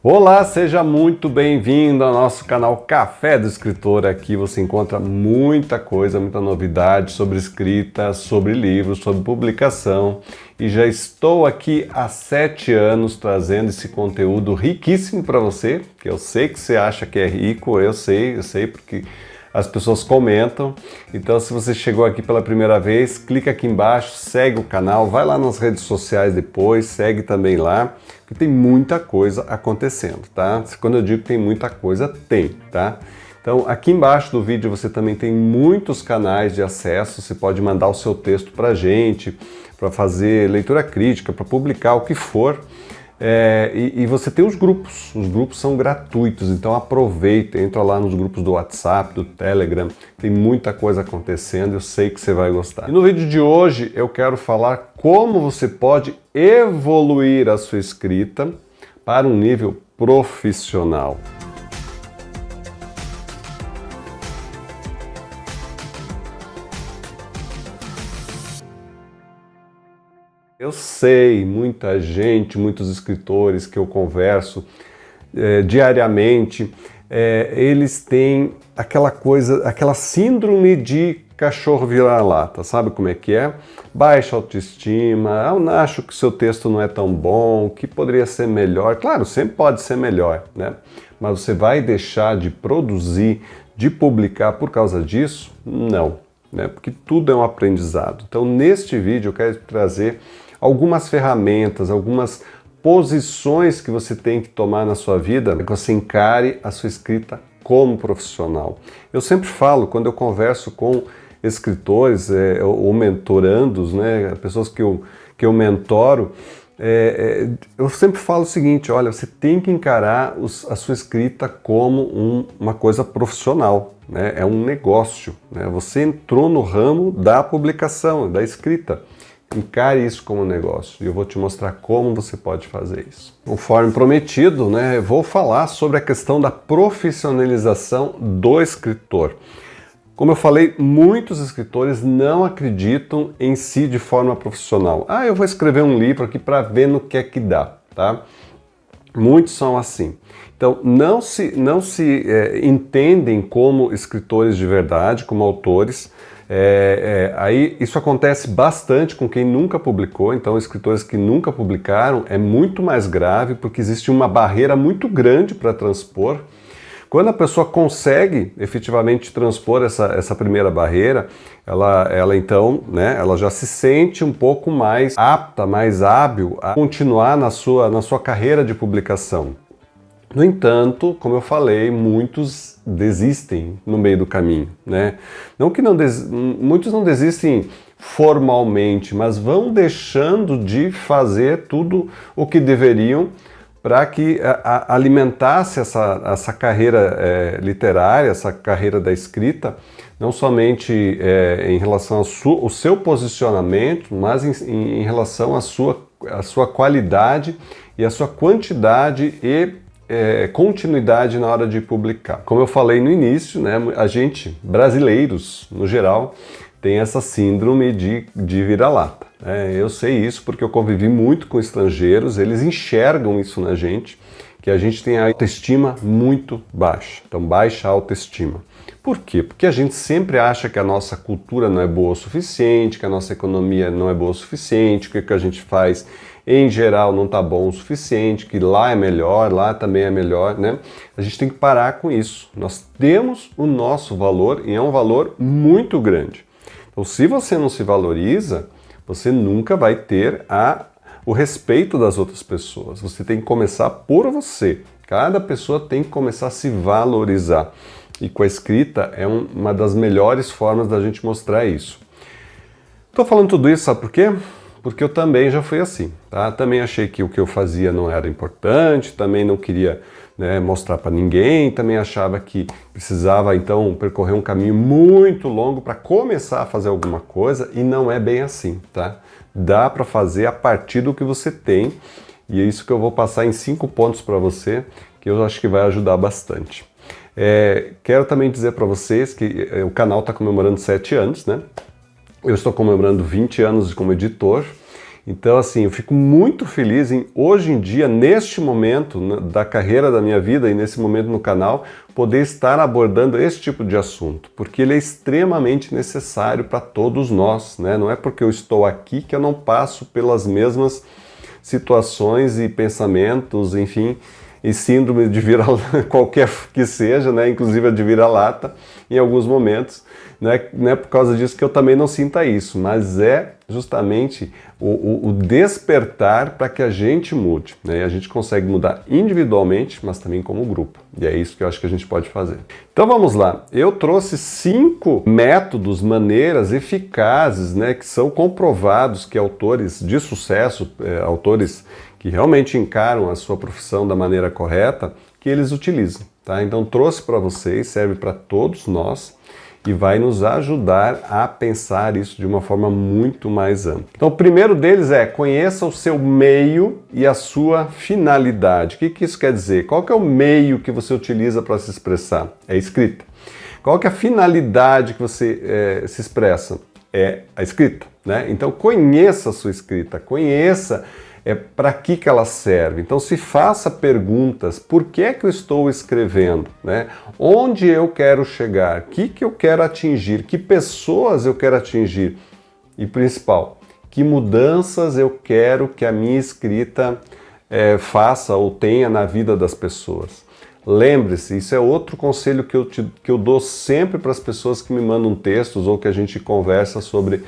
Olá, seja muito bem-vindo ao nosso canal Café do Escritor. Aqui você encontra muita coisa, muita novidade sobre escrita, sobre livros, sobre publicação. E já estou aqui há 7 anos trazendo esse conteúdo riquíssimo para você, que eu sei que você acha que é rico, eu sei porque as pessoas comentam. Então, se você chegou aqui pela primeira vez, clica aqui embaixo, segue o canal, vai lá nas redes sociais depois, segue também lá, que tem muita coisa acontecendo, tá? Quando eu digo que tem muita coisa, tem, tá? Então, aqui embaixo do vídeo você também tem muitos canais de acesso, você pode mandar o seu texto pra gente, para fazer leitura crítica, para publicar o que for. E você tem os grupos são gratuitos, então aproveita, entra lá nos grupos do WhatsApp, do Telegram, tem muita coisa acontecendo, eu sei que você vai gostar. E no vídeo de hoje eu quero falar como você pode evoluir a sua escrita para um nível profissional. Eu sei, muita gente, muitos escritores que eu converso diariamente, eles têm aquela coisa, aquela síndrome de cachorro vira-lata, sabe como é que é? Baixa autoestima, eu acho que o seu texto não é tão bom, que poderia ser melhor. Claro, sempre pode ser melhor, né? Mas você vai deixar de produzir, de publicar por causa disso? Não, né? Porque tudo é um aprendizado. Então, neste vídeo eu quero trazer algumas ferramentas, algumas posições que você tem que tomar na sua vida para que você encare a sua escrita como profissional. Eu sempre falo, quando eu converso com escritores ou mentorandos, né, pessoas que eu mentoro, eu sempre falo o seguinte: olha, você tem que encarar a sua escrita como uma coisa profissional, né? É um negócio, né? Você entrou no ramo da publicação, da escrita. Encare isso como um negócio e eu vou te mostrar como você pode fazer isso. Conforme prometido, né, eu vou falar sobre a questão da profissionalização do escritor. Como eu falei, muitos escritores não acreditam em si de forma profissional. Eu vou escrever um livro aqui para ver no que é que dá, tá? Muitos são assim. Então, não se entendem como escritores de verdade, como autores. Aí isso acontece bastante com quem nunca publicou. Então, escritores que nunca publicaram é muito mais grave, porque existe uma barreira muito grande para transpor. Quando a pessoa consegue efetivamente transpor essa primeira barreira, ela então, né, ela já se sente um pouco mais apta, mais hábil a continuar na sua carreira de publicação. No entanto, como eu falei, muitos desistem no meio do caminho, né? Muitos não desistem formalmente, mas vão deixando de fazer tudo o que deveriam para que alimentasse essa carreira literária, essa carreira da escrita, não somente em relação ao seu posicionamento, mas em relação à sua qualidade e à sua quantidade e continuidade na hora de publicar. Como eu falei no início, né, a gente, brasileiros no geral, tem essa síndrome de vira-lata. Eu sei isso porque eu convivi muito com estrangeiros, eles enxergam isso na gente, que a gente tem a autoestima muito baixa. Então, baixa autoestima. Por quê? Porque a gente sempre acha que a nossa cultura não é boa o suficiente, que a nossa economia não é boa o suficiente, que o que a gente faz em geral não está bom o suficiente, que lá é melhor, lá também é melhor, né? A gente tem que parar com isso. Nós temos o nosso valor e é um valor muito grande. Então, se você não se valoriza, você nunca vai ter o respeito das outras pessoas. Você tem que começar por você. Cada pessoa tem que começar a se valorizar. E com a escrita é uma das melhores formas da gente mostrar isso. Estou falando tudo isso, sabe por quê? Porque eu também já fui assim, tá? Também achei que o que eu fazia não era importante, também não queria, né, mostrar para ninguém, também achava que precisava então percorrer um caminho muito longo para começar a fazer alguma coisa, e não é bem assim, tá? Dá para fazer a partir do que você tem, e é isso que eu vou passar em 5 pontos para você, que eu acho que vai ajudar bastante. Quero também dizer para vocês que o canal está comemorando 7 anos, né? Eu estou comemorando 20 anos como editor, Então, assim, eu fico muito feliz em, hoje em dia, neste momento da carreira da minha vida e nesse momento no canal, poder estar abordando esse tipo de assunto, porque ele é extremamente necessário para todos nós, né? Não é porque eu estou aqui que eu não passo pelas mesmas situações e pensamentos, enfim, e síndrome de vira-lata, qualquer que seja, né? Inclusive a de vira-lata, em alguns momentos. Não é por causa disso que eu também não sinta isso, mas é justamente o despertar para que a gente mude, né? E a gente consegue mudar individualmente, mas também como grupo. E é isso que eu acho que a gente pode fazer. Então vamos lá. Eu trouxe 5 métodos, maneiras eficazes, né, que são comprovados que autores de sucesso, autores que realmente encaram a sua profissão da maneira correta, que eles utilizam, tá? Então trouxe para vocês, serve para todos nós, e vai nos ajudar a pensar isso de uma forma muito mais ampla. Então, o primeiro deles é: conheça o seu meio e a sua finalidade. O que isso quer dizer? Qual que é o meio que você utiliza para se expressar? É a escrita. Qual que é a finalidade que você se expressa? É a escrita, né? Então, conheça a sua escrita, conheça para que ela serve. Então se faça perguntas: por que é que eu estou escrevendo, né? Onde eu quero chegar? O que eu quero atingir? Que pessoas eu quero atingir? E principal, que mudanças eu quero que a minha escrita faça ou tenha na vida das pessoas? Lembre-se, isso é outro conselho que eu dou sempre para as pessoas que me mandam textos ou que a gente conversa sobre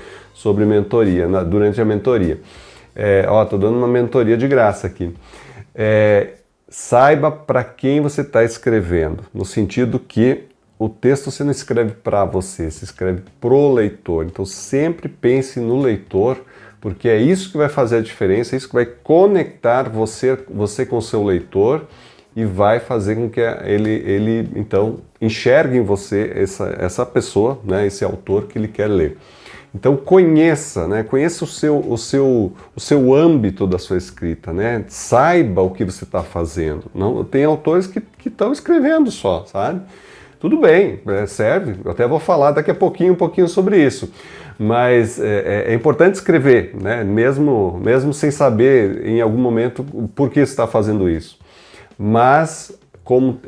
mentoria, durante a mentoria. Tô dando uma mentoria de graça aqui. Saiba para quem você está escrevendo, no sentido que o texto você não escreve para você, se escreve pro leitor. Então sempre pense no leitor, porque é isso que vai fazer a diferença, é isso que vai conectar você com o seu leitor e vai fazer com que ele então enxergue em você essa pessoa, né, esse autor que ele quer ler. Então conheça, né? Conheça o seu âmbito da sua escrita, né? Saiba o que você está fazendo. Não, tem autores que estão escrevendo só, sabe? Tudo bem, serve. Eu até vou falar daqui a pouquinho, um pouquinho sobre isso. Mas é importante escrever, né? Mesmo sem saber em algum momento por que você está fazendo isso. Mas como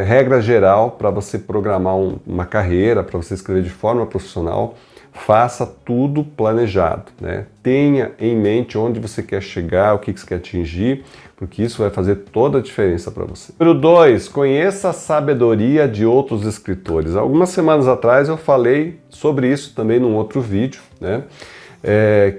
regra geral, para você programar uma carreira, para você escrever de forma profissional, faça tudo planejado, né? Tenha em mente onde você quer chegar, o que você quer atingir, porque isso vai fazer toda a diferença para você. Número 2, conheça a sabedoria de outros escritores. Algumas semanas atrás eu falei sobre isso também num outro vídeo, né?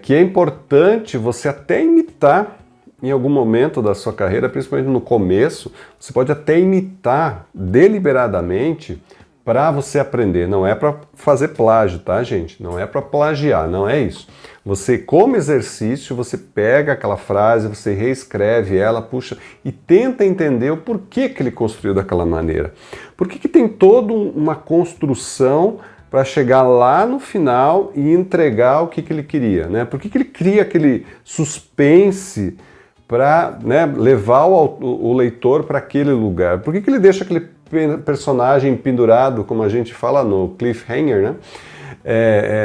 Que é importante você até imitar em algum momento da sua carreira, principalmente no começo, você pode até imitar deliberadamente para você aprender. Não é para fazer plágio, tá, gente? Não é para plagiar, não é isso. Você, como exercício, você pega aquela frase, você reescreve ela, puxa, e tenta entender o porquê que ele construiu daquela maneira. Por que tem toda uma construção para chegar lá no final e entregar o que ele queria, né? Por que ele cria aquele suspense para, né, levar o leitor para aquele lugar? Por que ele deixa aquele personagem pendurado, como a gente fala no cliffhanger, né?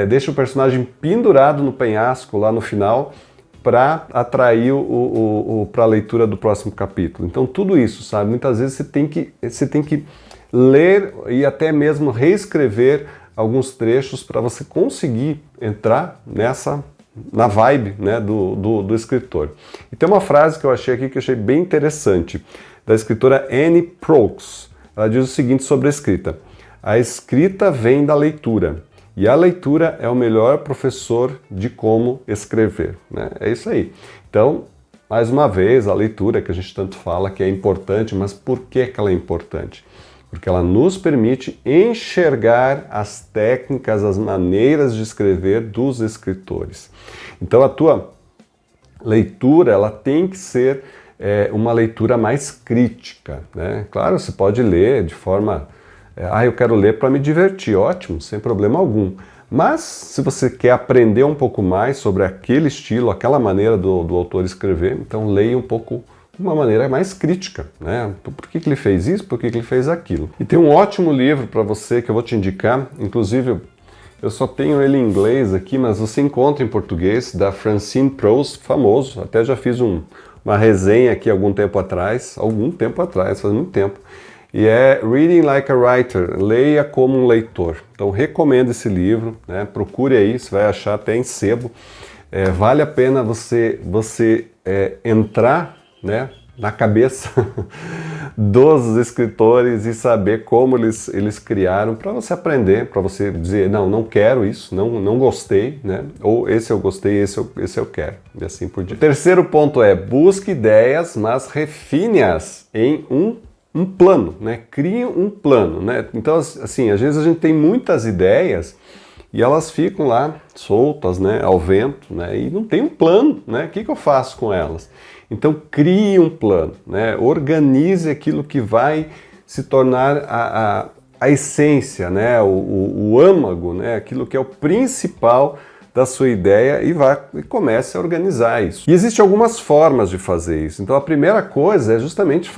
Deixa o personagem pendurado no penhasco lá no final para atrair para a leitura do próximo capítulo. Então tudo isso, sabe? Muitas vezes você tem que ler e até mesmo reescrever alguns trechos para você conseguir entrar na vibe, né, do escritor. E tem uma frase que eu achei aqui que eu achei bem interessante, da escritora Annie Proulx. Ela diz o seguinte sobre a escrita: a escrita vem da leitura, e a leitura é o melhor professor de como escrever, né? É isso aí. Então, mais uma vez, a leitura que a gente tanto fala que é importante, mas por que ela é importante? Porque ela nos permite enxergar as técnicas, as maneiras de escrever dos escritores. Então a tua leitura, ela tem que ser uma leitura mais crítica, né? Claro, você pode ler de forma... eu quero ler para me divertir, ótimo, sem problema algum. Mas, se você quer aprender um pouco mais sobre aquele estilo, aquela maneira do autor escrever, então leia um pouco de uma maneira mais crítica, né? Por que ele fez isso, por que ele fez aquilo. E tem um ótimo livro para você que eu vou te indicar, inclusive Eu só tenho ele em inglês aqui, mas você encontra em português, da Francine Prose, famoso. Até já fiz uma resenha aqui faz muito tempo. E é Reading Like a Writer, Leia como um Leitor. Então recomendo esse livro, né? Procure aí, você vai achar até em sebo. Vale a pena você entrar, né, na cabeça dos escritores e saber como eles criaram, para você aprender, para você dizer, não quero isso, não gostei, né? Ou esse eu gostei, esse eu quero, e assim por diante. O terceiro ponto é, busque ideias, mas refine-as em um plano, né? Crie um plano, né? Então, assim, às vezes a gente tem muitas ideias e elas ficam lá soltas, né, ao vento, né, e não tem um plano, né? O que eu faço com elas? Então crie um plano, né? Organize aquilo que vai se tornar a essência, né? O âmago, né? Aquilo que é o principal da sua ideia e comece a organizar isso. E existem algumas formas de fazer isso. Então a primeira coisa é justamente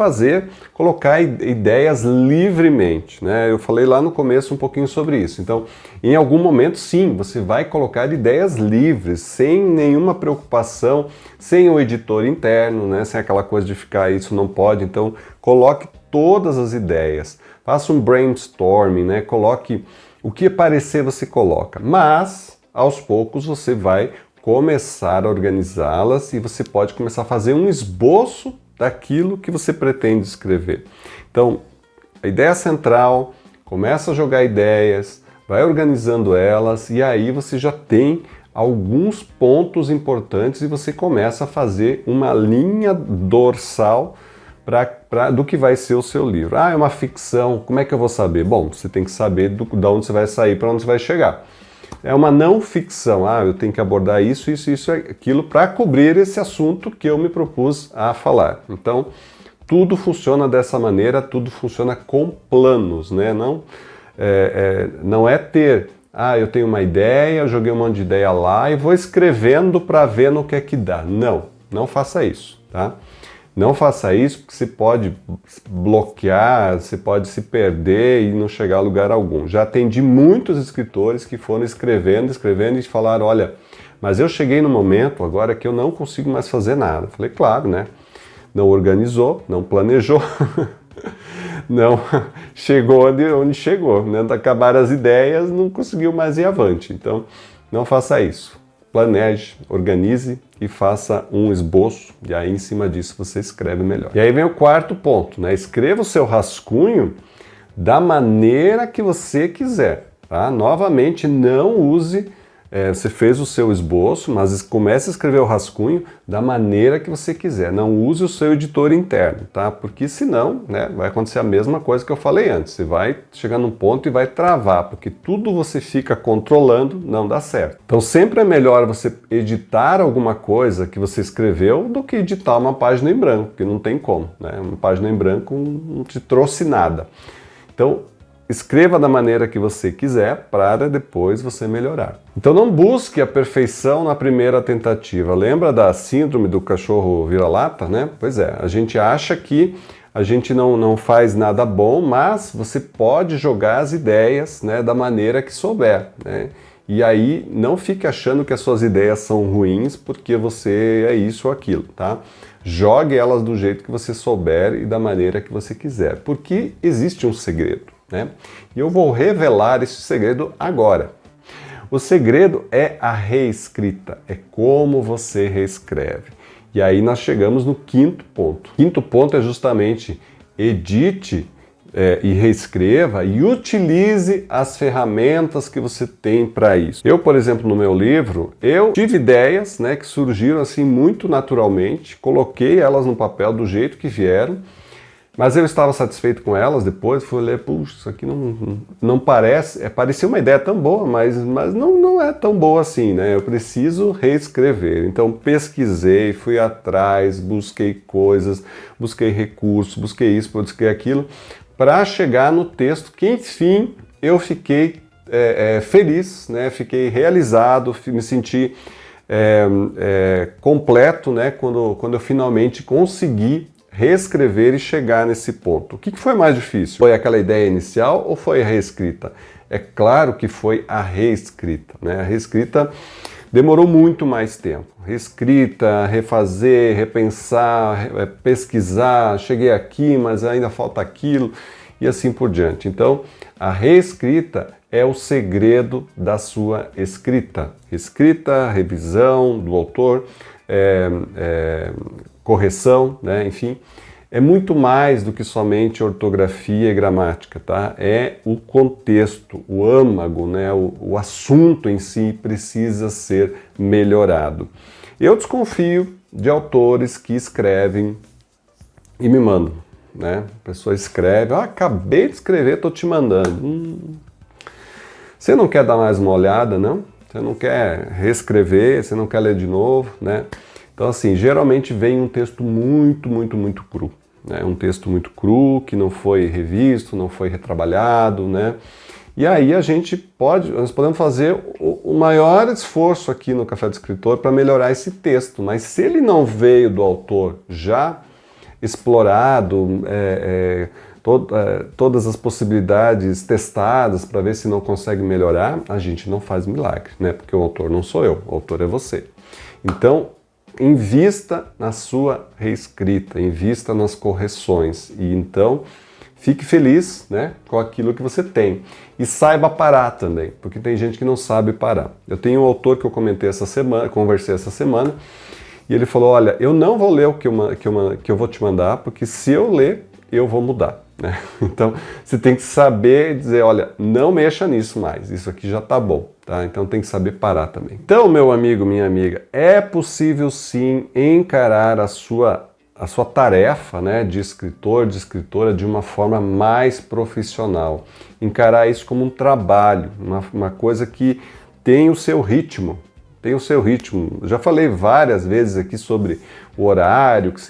colocar ideias livremente, né? Eu falei lá no começo um pouquinho sobre isso. Então, em algum momento, sim, você vai colocar ideias livres, sem nenhuma preocupação, sem o editor interno, né? Sem aquela coisa de ficar, isso não pode. Então, coloque todas as ideias. Faça um brainstorming, né? Coloque o que aparecer, você coloca. Mas aos poucos você vai começar a organizá-las e você pode começar a fazer um esboço daquilo que você pretende escrever. Então, a ideia central, começa a jogar ideias, vai organizando elas e aí você já tem alguns pontos importantes e você começa a fazer uma linha dorsal do que vai ser o seu livro. É uma ficção, como é que eu vou saber? Bom, você tem que saber de onde você vai sair, para onde você vai chegar. É uma não ficção, eu tenho que abordar isso, aquilo para cobrir esse assunto que eu me propus a falar. Então, tudo funciona dessa maneira, tudo funciona com planos, né? Não é ter, eu tenho uma ideia, eu joguei um monte de ideia lá e vou escrevendo para ver no que é que dá. Não faça isso, tá? Não faça isso porque você pode bloquear, você pode se perder e não chegar a lugar algum. Já atendi muitos escritores que foram escrevendo e falaram, olha, mas eu cheguei no momento agora que eu não consigo mais fazer nada. Falei, claro, né? Não organizou, não planejou, não chegou onde chegou, né? Acabaram as ideias, não conseguiu mais ir avante. Então, não faça isso. Planeje, organize e faça um esboço e aí em cima disso você escreve melhor. E aí vem o quarto ponto, né? Escreva o seu rascunho da maneira que você quiser, tá? Novamente, não use, você fez o seu esboço, mas comece a escrever o rascunho da maneira que você quiser. Não use o seu editor interno, tá? Porque senão, né, vai acontecer a mesma coisa que eu falei antes. Você vai chegar num ponto e vai travar, porque tudo você fica controlando, não dá certo. Então sempre é melhor você editar alguma coisa que você escreveu do que editar uma página em branco, porque não tem como, né? Uma página em branco não te trouxe nada. Então, escreva da maneira que você quiser para depois você melhorar. Então não busque a perfeição na primeira tentativa. Lembra da síndrome do cachorro vira-lata, né? Pois é, a gente acha que a gente não faz nada bom, mas você pode jogar as ideias, né, da maneira que souber, né? E aí não fique achando que as suas ideias são ruins porque você é isso ou aquilo, tá? Jogue elas do jeito que você souber e da maneira que você quiser, porque existe um segredo, né? E eu vou revelar esse segredo agora. O segredo é a reescrita, é como você reescreve. E aí nós chegamos no quinto ponto. O quinto ponto é justamente edite e reescreva e utilize as ferramentas que você tem para isso. Eu, por exemplo, no meu livro, eu tive ideias, né, que surgiram assim muito naturalmente, coloquei elas no papel do jeito que vieram, mas eu estava satisfeito com elas depois, fui ler, puxa, isso aqui não parece, parecia uma ideia tão boa, mas não é tão boa assim, né? Eu preciso reescrever. Então pesquisei, fui atrás, busquei coisas, busquei recursos, busquei isso, busquei aquilo, para chegar no texto que, enfim, eu fiquei feliz, né? Fiquei realizado, me senti completo, né? Quando eu finalmente consegui reescrever e chegar nesse ponto. O que foi mais difícil? Foi aquela ideia inicial ou foi a reescrita? É claro que foi a reescrita, né? A reescrita demorou muito mais tempo. Reescrita, refazer, repensar, pesquisar, cheguei aqui, mas ainda falta aquilo, e assim por diante. Então, a reescrita é o segredo da sua escrita. Escrita, revisão do autor, correção, né? Enfim, é muito mais do que somente ortografia e gramática, tá? É o contexto, o âmago, né? O assunto em si precisa ser melhorado. Eu desconfio de autores que escrevem e me mandam, né? A pessoa escreve, acabei de escrever, estou te mandando. Você não quer dar mais uma olhada, não? Você não quer reescrever, você não quer ler de novo, né? Então, assim, geralmente vem um texto muito cru. Né? Um texto muito cru, que não foi revisto, não foi retrabalhado, né? E aí nós podemos fazer o maior esforço aqui no Café do Escritor para melhorar esse texto, mas se ele não veio do autor já explorado, todas as possibilidades testadas para ver se não consegue melhorar, a gente não faz milagre, né? Porque o autor não sou eu, o autor é você. Então, invista na sua reescrita, invista nas correções e então fique feliz, né, com aquilo que você tem. E saiba parar também, porque tem gente que não sabe parar. Eu tenho um autor que eu conversei essa semana, e ele falou, olha, eu não vou ler o que eu vou te mandar, porque se eu ler, eu vou mudar. Né? Então, você tem que saber dizer, olha, não mexa nisso mais, isso aqui já tá bom, tá? Então tem que saber parar também. Então, meu amigo, minha amiga, é possível sim encarar a sua tarefa, né, de escritor, de escritora de uma forma mais profissional. Encarar isso como um trabalho, uma coisa que tem o seu ritmo. Tem o seu ritmo. Eu já falei várias vezes aqui sobre o horário, que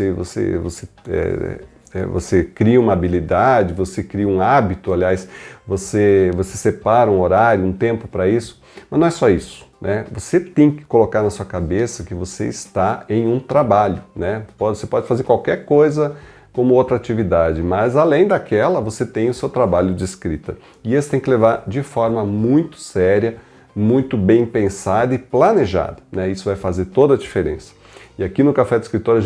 você cria uma habilidade, você cria um hábito, aliás, você separa um horário, um tempo para isso, mas não é só isso, né? Você tem que colocar na sua cabeça que você está em um trabalho, né? Você pode fazer qualquer coisa como outra atividade, mas além daquela, você tem o seu trabalho de escrita. E esse tem que levar de forma muito séria, muito bem pensada e planejada, né? Isso vai fazer toda a diferença. E aqui no Café do Escritor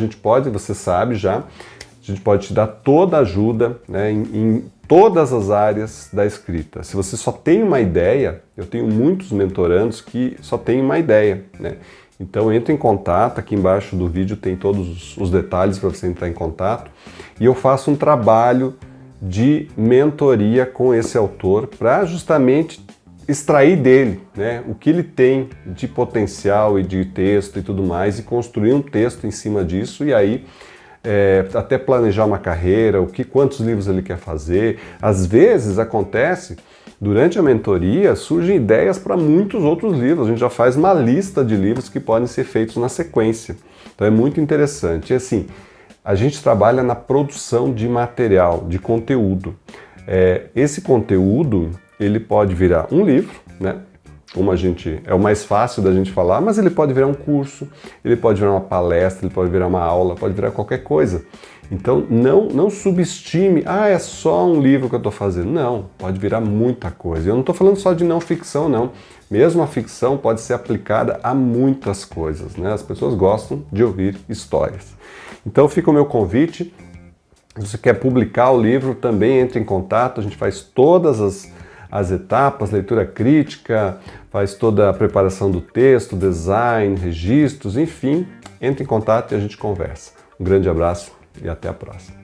você sabe já, a gente pode te dar toda a ajuda, né, em todas as áreas da escrita. Se você só tem uma ideia, eu tenho muitos mentorandos que só têm uma ideia, né? Então entre em contato, aqui embaixo do vídeo tem todos os detalhes para você entrar em contato. E eu faço um trabalho de mentoria com esse autor para justamente extrair dele, né, o que ele tem de potencial e de texto e tudo mais e construir um texto em cima disso e aí até planejar uma carreira, quantos livros ele quer fazer. Às vezes acontece, durante a mentoria, surgem ideias para muitos outros livros. A gente já faz uma lista de livros que podem ser feitos na sequência. Então é muito interessante. E assim, a gente trabalha na produção de material, de conteúdo. Esse conteúdo, ele pode virar um livro, né? É o mais fácil da gente falar, mas ele pode virar um curso, ele pode virar uma palestra, ele pode virar uma aula, pode virar qualquer coisa. Então não subestime, é só um livro que eu estou fazendo. Não, pode virar muita coisa. Eu não estou falando só de não ficção, não. Mesmo a ficção pode ser aplicada a muitas coisas, né? As pessoas gostam de ouvir histórias. Então fica o meu convite. Se você quer publicar o livro, também entre em contato, a gente faz todas as etapas, leitura crítica, faz toda a preparação do texto, design, registros, enfim, entre em contato e a gente conversa. Um grande abraço e até a próxima.